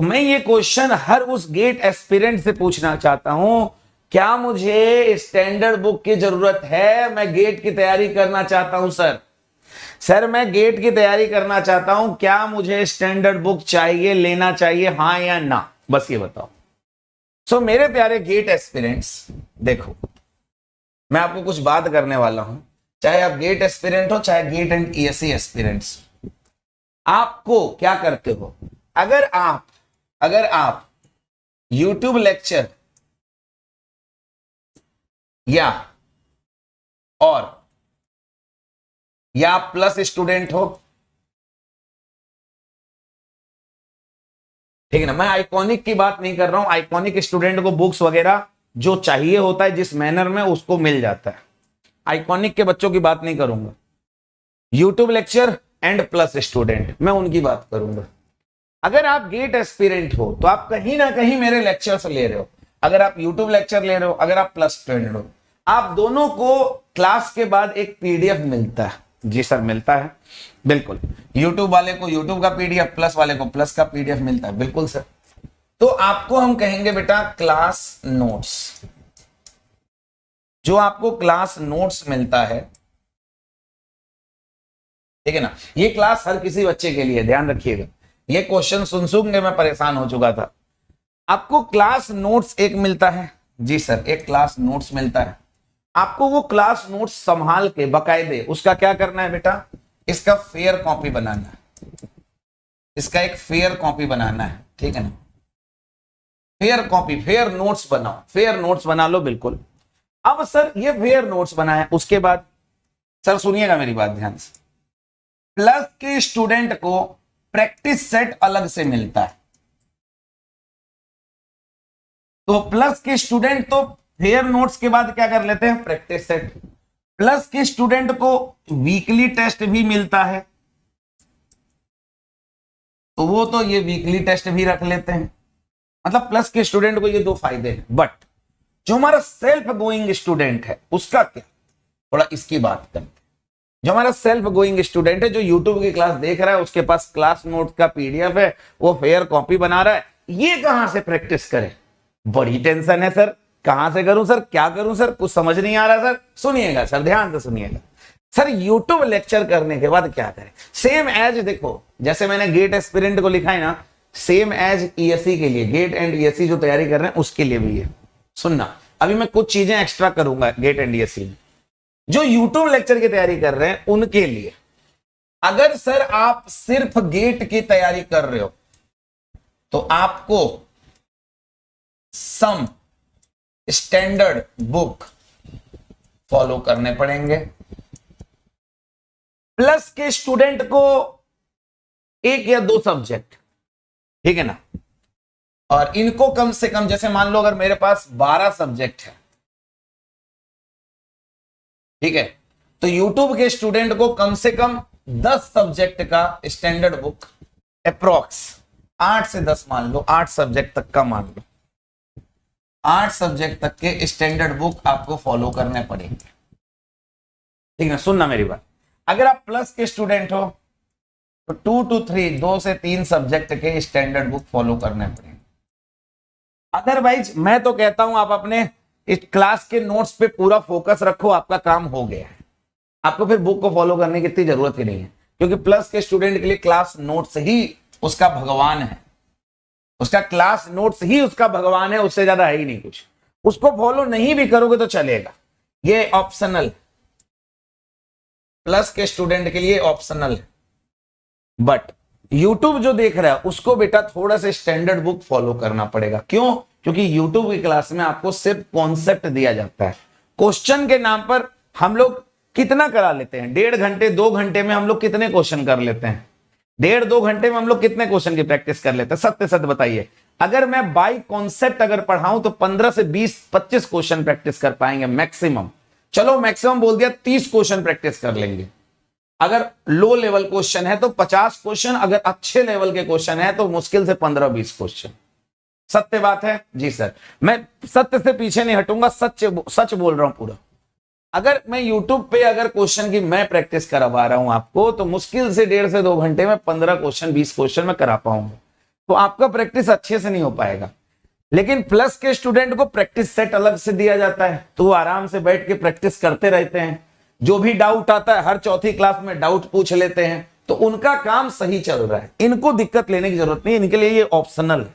मैं ये क्वेश्चन हर उस गेट एस्पिरेंट से पूछना चाहता हूं, क्या मुझे स्टैंडर्ड बुक की जरूरत है? मैं गेट की तैयारी करना चाहता हूं सर मैं गेट की तैयारी करना चाहता हूं, क्या मुझे स्टैंडर्ड बुक चाहिए, लेना चाहिए, हाँ या ना? बस ये बताओ। मेरे प्यारे गेट एस्पिरेंट्स, देखो मैं आपको कुछ बात करने वाला हूं, चाहे आप गेट एस्पिरेंट हो, चाहे गेट एंड ईएससी एस्पिरेंट्स। आपको क्या करते हो, अगर आप YouTube लेक्चर या प्लस स्टूडेंट हो, ठीक है ना, मैं आइकॉनिक की बात नहीं कर रहा हूं। आइकॉनिक स्टूडेंट को बुक्स वगैरह जो चाहिए होता है जिस मैनर में, उसको मिल जाता है। आइकॉनिक के बच्चों की बात नहीं करूंगा। YouTube lecture and plus student, मैं उनकी बात करूंगा। अगर आप गेट एस्पिरेंट हो तो आप कहीं ना कहीं मेरे लेक्चर्स ले रहे हो। अगर आप YouTube लेक्चर ले रहे हो, अगर आप प्लस स्टूडेंट हो, आप दोनों को क्लास के बाद एक PDF मिलता है। जी सर मिलता है, बिल्कुल। YouTube वाले को YouTube का PDF, प्लस वाले को प्लस का PDF मिलता है, बिल्कुल सर। तो आपको हम कहेंगे बेटा क्लास नोट्स। जो आपको क्लास नोट्स मिलता है, ठीक है ना, ये क्लास हर किसी बच्चे के लिए, ध्यान रखिएगा। ये क्वेश्चन सुन के मैं परेशान हो चुका था। आपको क्लास नोट्स एक मिलता है, जी सर एक क्लास नोट्स मिलता है। आपको वो क्लास नोट्स संभाल के बकायदे उसका क्या करना है बेटा, इसका फेयर कॉपी बनाना है। इसका एक फेयर कॉपी बनाना है, ठीक है ना। फेयर कॉपी, फेयर नोट्स बनाओ, फेयर नोट्स बना लो, बिल्कुल। अब सर ये फेयर नोट्स बनाए, उसके बाद सर सुनिएगा मेरी बात ध्यान से, प्लस के स्टूडेंट को प्रैक्टिस सेट अलग से मिलता है। तो प्लस के स्टूडेंट तो फेयर नोट्स के बाद क्या कर लेते हैं, प्रैक्टिस सेट। प्लस के स्टूडेंट को वीकली टेस्ट भी मिलता है, तो वो तो ये वीकली टेस्ट भी रख लेते हैं। मतलब प्लस के स्टूडेंट को ये दो फायदे हैं। बट जो हमारा सेल्फ गोइंग स्टूडेंट है उसका क्या, थोड़ा इसकी बात करते हैं। जो हमारा सेल्फ गोइंग स्टूडेंट है, जो यूट्यूब की क्लास देख रहा है, उसके पास क्लास नोट का PDF है, वो फेयर कॉपी बना रहा है, ये कहां से प्रैक्टिस करे? बड़ी टेंशन है सर, कहां से करूं सर, क्या करूं सर, कुछ समझ नहीं आ रहा सर। सुनिएगा सर, ध्यान से सुनिएगा सर। यूट्यूब लेक्चर करने के बाद क्या करें, सेम एज, देखो जैसे मैंने गेट एस्पिरेंट को लिखा है ना, सेम एज ईएससी के लिए, गेट एंड ईएससी जो तैयारी कर रहे हैं उसके लिए भी है। सुनना, अभी मैं कुछ चीजें एक्स्ट्रा करूंगा गेट एंड ईएससी में। जो यूट्यूब लेक्चर की तैयारी कर रहे हैं उनके लिए, अगर सर आप सिर्फ गेट की तैयारी कर रहे हो तो आपको सम स्टैंडर्ड बुक फॉलो करने पड़ेंगे। प्लस के स्टूडेंट को एक या दो सब्जेक्ट, ठीक है ना, और इनको कम से कम, जैसे मान लो अगर मेरे पास 12 सब्जेक्ट है, ठीक है, तो YouTube के स्टूडेंट को कम से कम 10 सब्जेक्ट का स्टैंडर्ड बुक, अप्रोक्स 8 से 10 मान लो, 8 सब्जेक्ट तक का मान लो, 8 सब्जेक्ट तक के स्टैंडर्ड बुक आपको फॉलो करने पड़ेंगे, ठीक है। सुनना मेरी बात, अगर आप प्लस के स्टूडेंट हो तो 2 to 3, 2 से 3 सब्जेक्ट के स्टैंडर्ड बुक फॉलो करने पड़ेंगे। अदरवाइज मैं तो कहता हूं आप अपने इस क्लास के नोट्स पे पूरा फोकस रखो, आपका काम हो गया है। आपको फिर बुक को फॉलो करने की इतनी जरूरत ही नहीं है, क्योंकि प्लस के स्टूडेंट के लिए क्लास नोट्स ही उसका भगवान है। उसका क्लास नोट्स ही उसका भगवान है, उससे ज्यादा है ही नहीं कुछ। उसको फॉलो नहीं भी करोगे तो चलेगा, ये ऑप्शनल, प्लस के स्टूडेंट के लिए ऑप्शनल है। बट यूट्यूब जो देख रहा है उसको बेटा थोड़ा सा स्टैंडर्ड बुक फॉलो करना पड़ेगा। क्यों? क्योंकि यूट्यूब की क्लास में आपको सिर्फ कॉन्सेप्ट दिया जाता है। क्वेश्चन के नाम पर हम लोग कितना करा लेते हैं, 1.5 घंटे 2 घंटे में हम लोग कितने क्वेश्चन कर लेते हैं, 1.5-2 घंटे में हम लोग कितने क्वेश्चन की प्रैक्टिस कर लेते हैं? सत्य सत्य बताइए। अगर मैं बाय कॉन्सेप्ट अगर पढ़ाऊं तो 15 से 20-25 क्वेश्चन प्रैक्टिस कर पाएंगे मैक्सिमम। चलो मैक्सिमम बोल दिया, 30 क्वेश्चन प्रैक्टिस कर लेंगे। अगर लो लेवल क्वेश्चन है तो 50 क्वेश्चन, अगर अच्छे लेवल के क्वेश्चन है तो मुश्किल से 15-20 क्वेश्चन। सत्य बात है जी सर, मैं सत्य से पीछे नहीं हटूंगा, सच बोल रहा हूं पूरा। अगर मैं YouTube पे अगर क्वेश्चन की मैं प्रैक्टिस करवा रहा हूं आपको, तो मुश्किल से 1.5 से 2 घंटे में 15 क्वेश्चन 20 क्वेश्चन में करा पाऊंगा। तो आपका प्रैक्टिस अच्छे से नहीं हो पाएगा। लेकिन प्लस के स्टूडेंट को प्रैक्टिस सेट अलग से दिया जाता है, तो वो आराम से बैठ के प्रैक्टिस करते रहते हैं। जो भी डाउट आता है हर चौथी क्लास में डाउट पूछ लेते हैं, तो उनका काम सही चल रहा है। इनको दिक्कत लेने की जरूरत नहीं, इनके लिए ये ऑप्शनल है।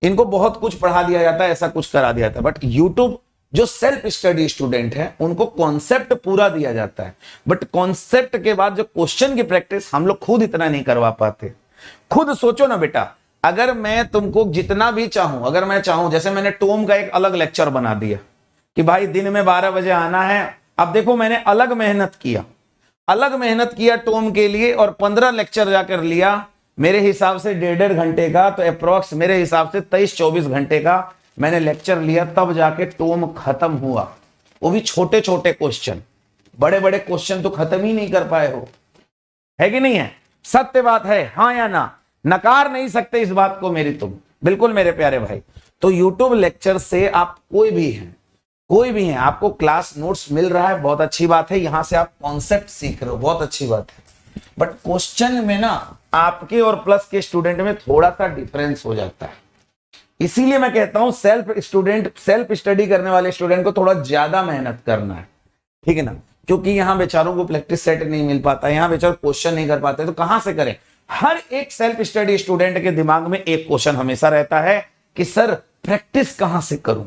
इनको बहुत कुछ पढ़ा दिया जाता है, ऐसा कुछ करा दिया जाता है। बट यूट्यूब जो सेल्फ स्टडी स्टूडेंट है उनको कॉन्सेप्ट पूरा दिया जाता है, बट कॉन्सेप्ट के बाद जो क्वेश्चन की प्रैक्टिस हम लोग खुद इतना नहीं करवा पाते। खुद सोचो ना बेटा, अगर मैं तुमको जितना भी चाहूं, अगर मैं चाहूं, जैसे मैंने टोम का एक अलग लेक्चर बना दिया कि भाई दिन में 12 बजे आना है। अब देखो मैंने अलग मेहनत किया टोम के लिए, और 15 लेक्चर जाकर लिया मेरे हिसाब से 1.5 घंटे का, तो अप्रोक्स मेरे हिसाब से 23-24 घंटे का मैंने लेक्चर लिया, तब जाके टोम खत्म हुआ। वो भी छोटे छोटे क्वेश्चन, बड़े बड़े क्वेश्चन तो खत्म ही नहीं कर पाए हो, है कि नहीं है? सत्य बात है, हाँ या ना? नकार नहीं सकते इस बात को मेरी तुम, बिल्कुल मेरे प्यारे भाई। तो यूट्यूब लेक्चर से आप कोई भी हैं, आपको क्लास नोट्स मिल रहा है, बहुत अच्छी बात है। यहां से आप कॉन्सेप्ट सीख रहे हो, बहुत अच्छी बात है। बट क्वेश्चन में ना आपके और प्लस के स्टूडेंट में थोड़ा सा डिफरेंस हो जाता है। इसीलिए मैं कहता हूं सेल्फ स्टडी करने वाले स्टूडेंट को थोड़ा ज्यादा मेहनत करना है, ठीक है ना? क्योंकि यहां बेचारों को प्रैक्टिस सेट नहीं मिल पाता, यहां बेचारे क्वेश्चन नहीं कर पाते, तो कहां से करें? हर एक सेल्फ स्टडी स्टूडेंट के दिमाग में एक क्वेश्चन हमेशा रहता है कि सर प्रैक्टिस कहां से करूं।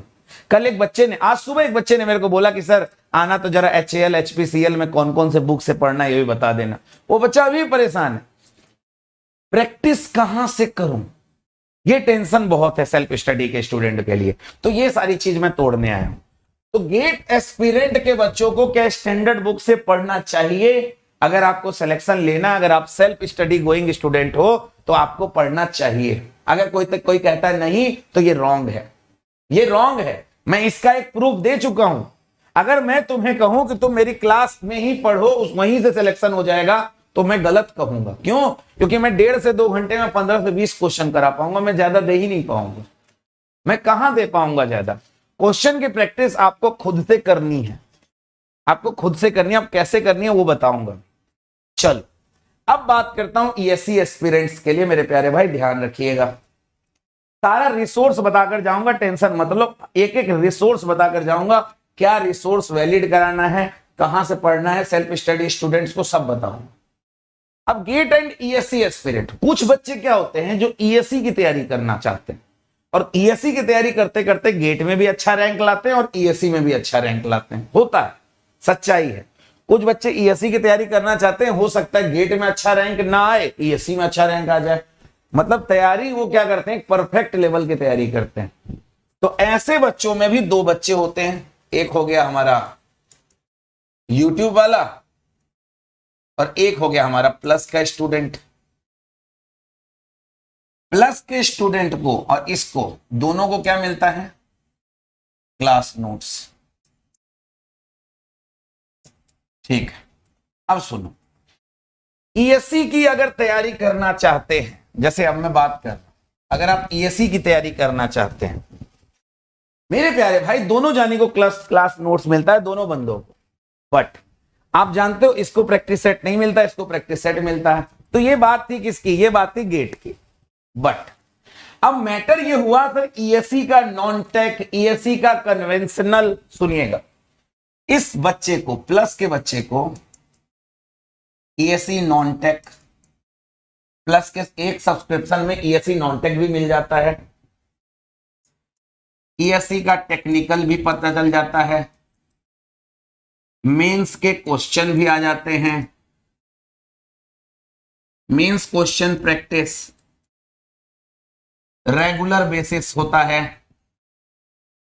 आज सुबह एक बच्चे ने मेरे को बोला कि सर आना तो जरा HAL HPCL में कौन कौन से बुक से पढ़ना है ये भी बता देना। वो बच्चा अभी परेशान है, प्रैक्टिस कहां से करूं, ये टेंशन बहुत है सेल्फ स्टडी के स्टूडेंट के लिए। तो ये सारी चीज मैं तोड़ने आया हूं। तो गेट एस्पिरेंट के बच्चों को क्या स्टैंडर्ड बुक से पढ़ना चाहिए? अगर आपको सिलेक्शन लेना, अगर आप सेल्फ स्टडी गोइंग स्टूडेंट हो तो आपको पढ़ना चाहिए। अगर कोई कहता है नहीं तो ये रॉन्ग है, मैं इसका एक प्रूफ दे चुका हूं। अगर मैं तुम्हें कहूं कि तुम मेरी क्लास में ही पढ़ो, वहीं से सिलेक्शन हो जाएगा, तो मैं गलत कहूंगा। क्यों? क्योंकि मैं 1.5 से 2 घंटे में 15 से 20 क्वेश्चन करा पाऊंगा, मैं ज्यादा दे ही नहीं पाऊंगा। मैं कहां दे पाऊंगा ज्यादा? क्वेश्चन की प्रैक्टिस आपको खुद से करनी है, आप कैसे करनी है वो बताऊंगा। चलो अब बात करता हूं ESE एस्पिरेंट्स के लिए। मेरे प्यारे भाई ध्यान रखिएगा, सारा रिसोर्स बताकर जाऊंगा, टेंशन मत लो। एक एक रिसोर्स बताकर जाऊंगा, क्या रिसोर्स वैलिड कराना है, कहां से पढ़ना है, सेल्फ स्टडी स्टूडेंट्स को सब बताऊंगा। अब गेट एंड ESE एस्पिरेंट, कुछ बच्चे क्या होते हैं जो ESE की तैयारी करना चाहते हैं, और ESE की तैयारी करते करते गेट में भी अच्छा रैंक लाते हैं और ESE में भी अच्छा रैंक लाते हैं। होता है, सच्चाई है। कुछ बच्चे ESE की तैयारी करना चाहते हैं, हो सकता है गेट में अच्छा रैंक ना आए, ESE में अच्छा रैंक आ जाए। मतलब तैयारी वो क्या करते हैं, परफेक्ट लेवल की तैयारी करते हैं। तो ऐसे बच्चों में भी 2 बच्चे होते हैं, एक हो गया हमारा यूट्यूब वाला और एक हो गया हमारा प्लस का स्टूडेंट। प्लस के स्टूडेंट को और इसको दोनों को क्या मिलता है? Class notes. ठीक है, अब सुनो, ESE की अगर तैयारी करना चाहते हैं, जैसे अब मैं बात कर रहा हूं, अगर आप ESE की तैयारी करना चाहते हैं मेरे प्यारे भाई, दोनों जानी को क्लास नोट्स मिलता है, दोनों बंदों को। बट आप जानते हो इसको प्रैक्टिस सेट नहीं मिलता, इसको प्रैक्टिस सेट मिलता है। तो ये बात थी किसकी? ये बात थी गेट की। बट अब मैटर ये हुआ सर ESE का नॉन टेक, ESE का कन्वेंशनल। सुनिएगा, इस बच्चे को, प्लस के बच्चे को ESE नॉन टेक प्लस के एक सब्सक्रिप्शन में ESE नॉन टेक भी मिल जाता है, ESE का टेक्निकल भी पता चल जाता है, मेंस के क्वेश्चन भी आ जाते हैं, mains question practice regular basis होता है,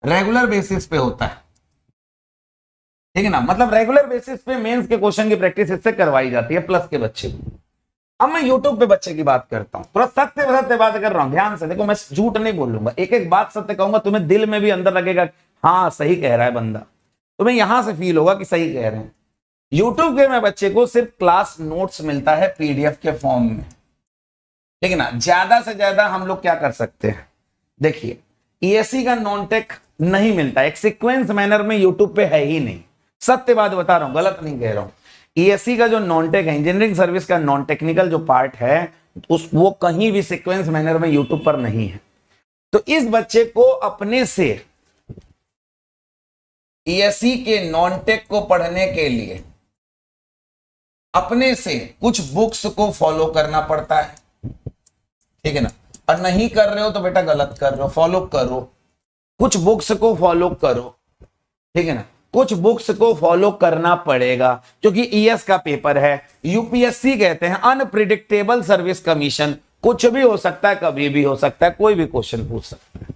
रेगुलर बेसिस पे होता है, ठीक है ना? मतलब रेगुलर बेसिस पे मेंस के क्वेश्चन की प्रैक्टिस इससे करवाई जाती है प्लस के बच्चे को। अब मैं यूट्यूब पे बच्चे की बात करता हूं, थोड़ा सत्य बात कर रहा हूं, ध्यान से देखो, मैं झूठ नहीं बोलूंगा, एक एक बात सत्य कहूंगा, तुम्हें दिल में भी अंदर लगेगा हाँ सही कह रहा है बंदा, तुम्हें यहां से फील होगा कि सही कह रहे हैं। यूट्यूब के में बच्चे को सिर्फ क्लास नोट्स मिलता है PDF के फॉर्म में, ठीक है ना? ज्यादा से ज्यादा हम लोग क्या कर सकते हैं, देखिए ESE का नॉन टेक नहीं मिलता, एक सीक्वेंस मैनर में यूट्यूब पे है ही नहीं, सत्य बात बता रहा हूं, गलत नहीं कह रहा हूं। ESE का जो नॉन टेक है, इंजीनियरिंग सर्विस का नॉन टेक्निकल जो पार्ट है, वो कहीं भी सीक्वेंस मैनर में यूट्यूब पर नहीं है। तो इस बच्चे को अपने से ईएसई के नॉन टेक को पढ़ने के लिए अपने से कुछ बुक्स को फॉलो करना पड़ता है, ठीक है ना। और नहीं कर रहे हो तो बेटा गलत कर रहे हो, फॉलो करो, कुछ बुक्स को फॉलो करो, ठीक है ना। कुछ बुक्स को फॉलो करना पड़ेगा क्योंकि ईएस का पेपर है। यूपीएससी कहते हैं अनप्रिडिक्टेबल सर्विस कमीशन, कुछ भी हो सकता है, कभी भी हो सकता है, कोई भी क्वेश्चन पूछ सकता है।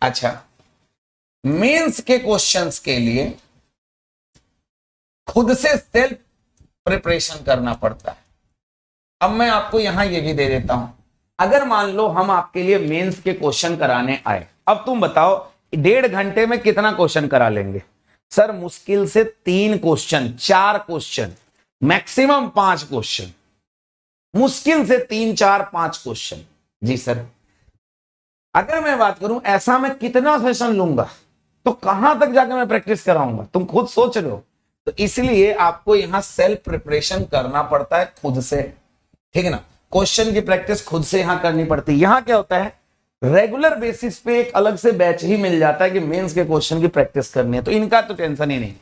अच्छा, मेंस के क्वेश्चंस के लिए खुद से सेल्फ प्रिपरेशन करना पड़ता है। अब मैं आपको यहां ये भी दे देता हूं, अगर मान लो हम आपके लिए मेंस के क्वेश्चन कराने आए, अब तुम बताओ 1.5 घंटे में कितना क्वेश्चन करा लेंगे? सर मुश्किल से 3 क्वेश्चन, 4 क्वेश्चन, मैक्सिमम 5 क्वेश्चन, मुश्किल से 3, 4, 5 क्वेश्चन। जी सर, अगर मैं बात करूं ऐसा मैं कितना सेशन लूंगा तो कहां तक जाकर मैं प्रैक्टिस कराऊंगा? तुम खुद सोच रहे हो। तो इसलिए आपको यहां सेल्फ प्रिपरेशन करना पड़ता है खुद से, ठीक है ना। क्वेश्चन की प्रैक्टिस खुद से यहां करनी पड़ती है। यहां क्या होता है, रेगुलर बेसिस पे एक अलग से बैच ही मिल जाता है कि मेंस के क्वेश्चन की प्रैक्टिस करनी है, तो इनका तो टेंशन ही नहीं।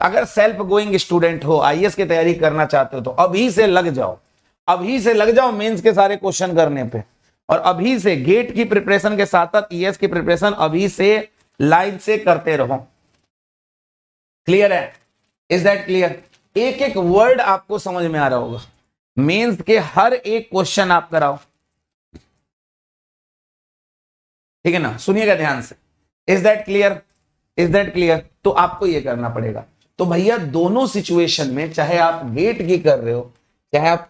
अगर सेल्फ गोइंग स्टूडेंट हो, आईएएस की तैयारी करना चाहते हो तो अभी से लग जाओ, अभी से लग जाओ मेंस के सारे क्वेश्चन करने पे, और अभी से गेट की प्रिपरेशन के साथ साथ ईएस की प्रिपरेशन अभी से लाइव से करते रहो। क्लियर है? Is that clear? एक एक वर्ड आपको समझ में आ रहा होगा। मेंस के हर एक क्वेश्चन आप कराओ, ठीक है ना। सुनिएगा ध्यान से। Is that clear? Is that clear? तो आपको ये करना पड़ेगा। तो भैया दोनों सिचुएशन में, चाहे आप गेट की कर रहे हो, चाहे आप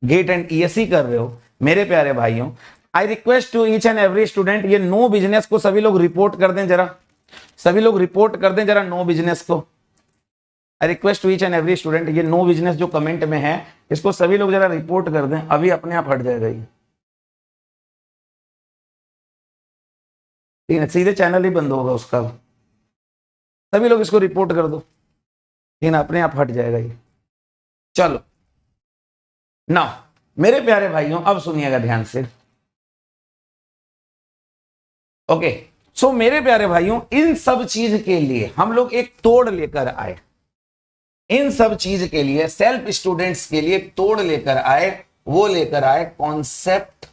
गेट एंड ईएससी कर रहे हो, मेरे प्यारे भाइयों, I request to each and every student, ये नो बिजनेस को सभी लोग रिपोर्ट कर दें जरा, सभी लोग रिपोर्ट कर दें जरा नो बिजनेस को। I request to each and every student, ये नो बिजनेस जो कमेंट में है इसको सभी लोग जरा रिपोर्ट कर दें, अभी अपने आप हट जाएगा ये, ठीक है। सीधे चैनल ही बंद होगा उसका, सभी लोग इसको रिपोर्ट कर दो, ठीक है, अपने आप हट जाएगा ये। चलो ना मेरे प्यारे भाइयों, अब सुनिएगा ध्यान से। ओके, सो मेरे प्यारे भाइयों, इन सब चीज के लिए हम लोग एक तोड़ लेकर आए, इन सब चीज के लिए सेल्फ स्टूडेंट्स के लिए तोड़ लेकर आए, वो लेकर आए कॉन्सेप्ट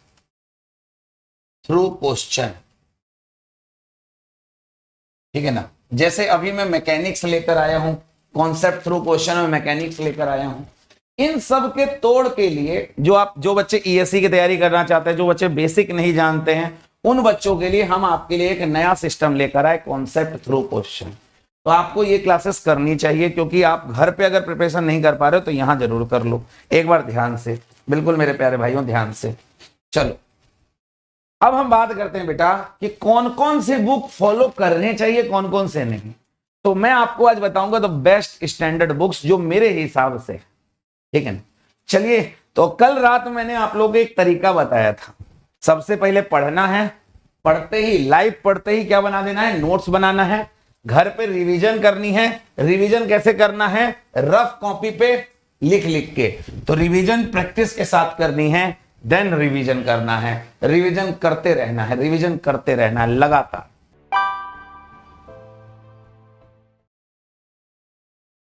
थ्रू क्वेश्चन, ठीक है ना। जैसे अभी मैं मैकेनिक्स लेकर आया हूं, कॉन्सेप्ट थ्रू क्वेश्चन में मैकेनिक्स लेकर आया हूं। इन सब के तोड़ के लिए जो बच्चे ईएससी की तैयारी करना चाहते हैं, जो बच्चे बेसिक नहीं जानते हैं, उन बच्चों के लिए हम आपके लिए एक नया सिस्टम लेकर आए, कॉन्सेप्ट थ्रू क्वेश्चन। तो आपको ये क्लासेस करनी चाहिए, क्योंकि आप घर पे अगर प्रिपरेशन नहीं कर पा रहे हो तो यहां जरूर कर लो एक बार ध्यान से, बिल्कुल मेरे प्यारे भाइयों ध्यान से। चलो अब हम बात करते हैं बेटा कि कौन कौन से बुक फॉलो करने चाहिए, कौन कौन से नहीं। तो मैं आपको आज बताऊंगा द बेस्ट स्टैंडर्ड बुक्स जो मेरे हिसाब से, ठीक है ना। चलिए, तो कल रात मैंने आप लोगों को एक तरीका बताया था। सबसे पहले पढ़ना है, पढ़ते ही लाइव पढ़ते ही क्या बना देना है, नोट्स बनाना है, घर पे रिवीजन करनी है। रिवीजन कैसे करना है, रफ कॉपी पे लिख लिख के। तो रिवीजन प्रैक्टिस के साथ करनी है, देन रिवीजन करना है, रिवीजन करते रहना है, रिवीजन करते रहना है लगातार।